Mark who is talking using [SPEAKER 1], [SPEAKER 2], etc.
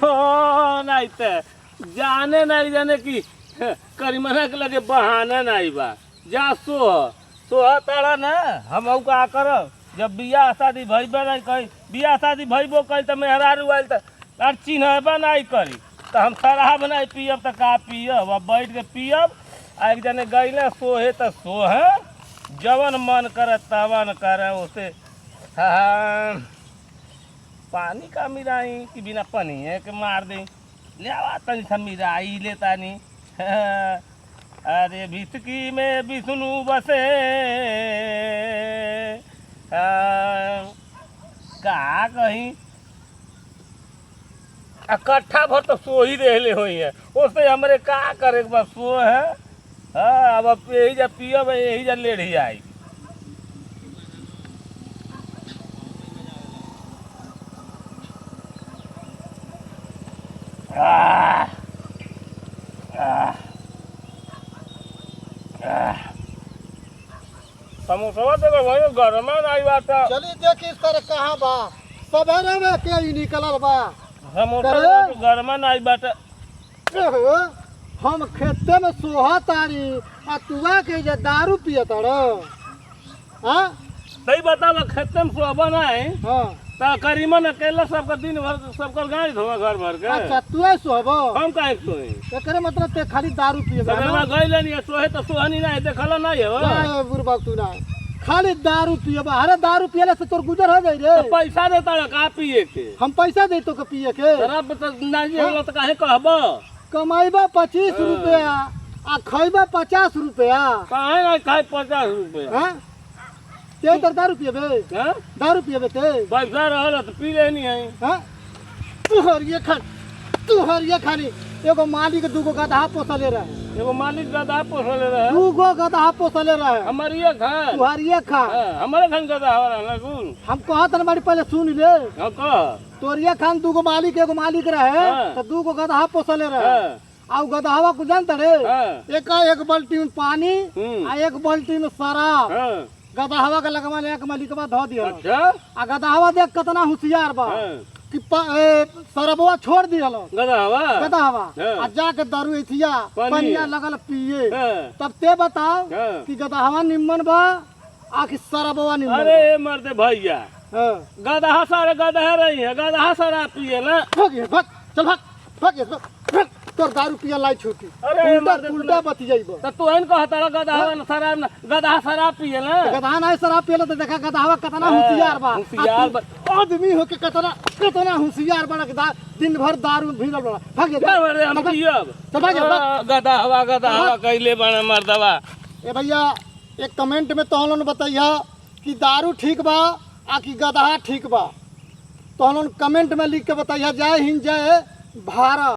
[SPEAKER 1] हो नहीं ते जाने नहीं जाने की करीमना के लगे बहाना नहीं बा। जा सोह तारा ना हम का करब जब बियाह शादी भइबे नहीं कही बियाह शादी भइबो कही तो मेहरारू आइल तो चिन्हबे नहीं करी तो हम शराब नहीं पियब तो का पियब। अब बैठ के पियब आ एक जने गईले सोहे तो सोहे जवन मन करे तवन करे उसे। हाँ पानी का मिराई कि बिना पानी है कि मार दे ले आवा तनी सा मिराई ले तानी। अरे भितकी में विष्णु बसे का कहीं इकट्ठा भर तो सो ही रहले हुई है उससे हमरे का करे बस सो है। हाँ अब यही जा पियब यही जा लेढ़ी आई। समोसा देखो भाई गरमा नहीं बात
[SPEAKER 2] चलिए देख इस तरह कहाँ बा सवेरे में के ही निकलल बा।
[SPEAKER 1] समोसा गरमा नहीं बात
[SPEAKER 2] हम खेते में सोहा तारी आ तुआ के जे दारू पियत रो। हाँ
[SPEAKER 1] सही बताओ खेते में सोबा नहीं
[SPEAKER 2] हाँ
[SPEAKER 1] तो करीमन अकेला सबका दिन भर सबका गाय धोवा घर भर के।
[SPEAKER 2] अच्छा तुए सोहबो
[SPEAKER 1] हम काहे सोए
[SPEAKER 2] एकरे मतलब ते खाली दारू पियबे
[SPEAKER 1] सबेरा गइले नहीं सोहे तो सोहनी नहीं देखला नहीं हो।
[SPEAKER 2] ना बुरबा तू ना खाली दारू पियबा। अरे दारू पियले से तोर गुजर हो जाई रे।
[SPEAKER 1] तो पैसा देता का पिए के
[SPEAKER 2] हम पैसा दे तो के पिए के
[SPEAKER 1] रब तो नहीं होला तो काहे कहबो।
[SPEAKER 2] कमाइबा 25 रुपया आ खइबा 50 रुपया।
[SPEAKER 1] काहे नहीं खाए 50 रुपया।
[SPEAKER 2] हाँ ते तर दारू पियबे
[SPEAKER 1] हां
[SPEAKER 2] दारू पियबे ते
[SPEAKER 1] पैसा रहल तो पी लेनी है।
[SPEAKER 2] हाँ तू हर ये खाली एगो मालिक दूगो गधा पोसले रहे
[SPEAKER 1] एगो मालिक गधा पोसले रहे
[SPEAKER 2] दूगो गधा पोसले रहे
[SPEAKER 1] हमर ये घर
[SPEAKER 2] तुहार ये खा
[SPEAKER 1] हमारे घर गधा हो रहा गुल।
[SPEAKER 2] हम कहत न बड़ी पहले सुन ले
[SPEAKER 1] हां कह
[SPEAKER 2] तोर ये खान दूगो मालिक एगो मालिक रहे तो दूगो गधा पोसले रहे। आ गधावा को जानता रे एक बाल्टी में पानी आ एक बाल्टी में शराब गधावा के लगवा ले एक मालिकवा धो दिया।
[SPEAKER 1] अच्छा
[SPEAKER 2] आ गधावा देख कितना होशियार बा कि शराबवा छोड़ दिया
[SPEAKER 1] गधावा
[SPEAKER 2] गधावा आ जाके दारू एथिया पनिया लगल पिए। तब ते बताओ कि गधावा निम्मन बा आ कि शराबवा निम्मन।
[SPEAKER 1] अरे मर्दे भैया गधा सारे गधा रही है गधा सारा पिए ना
[SPEAKER 2] चल भाग तोर दारू पिया लाई छूटी।
[SPEAKER 1] अरे
[SPEAKER 2] उल्टा बती जाइबो
[SPEAKER 1] तो तू इन कहता गधा शराब गधा शराब पिए ना
[SPEAKER 2] गधा नहीं शराब पियला तो देखा गधावा कितना होशियार बा। आदमी हो के कितना होशियार बा दिन भर दारू भीड़ल बा। भाग
[SPEAKER 1] हम पियब
[SPEAKER 2] तो भाग
[SPEAKER 1] गधा कैले बना मर्दवा।
[SPEAKER 2] ए भैया एक कमेंट में तोहन बताइया कि दारू ठीक बा आ कि गधा ठीक बा। तोहन कमेंट में लिख के बताइया। जय हिंद जय भारत।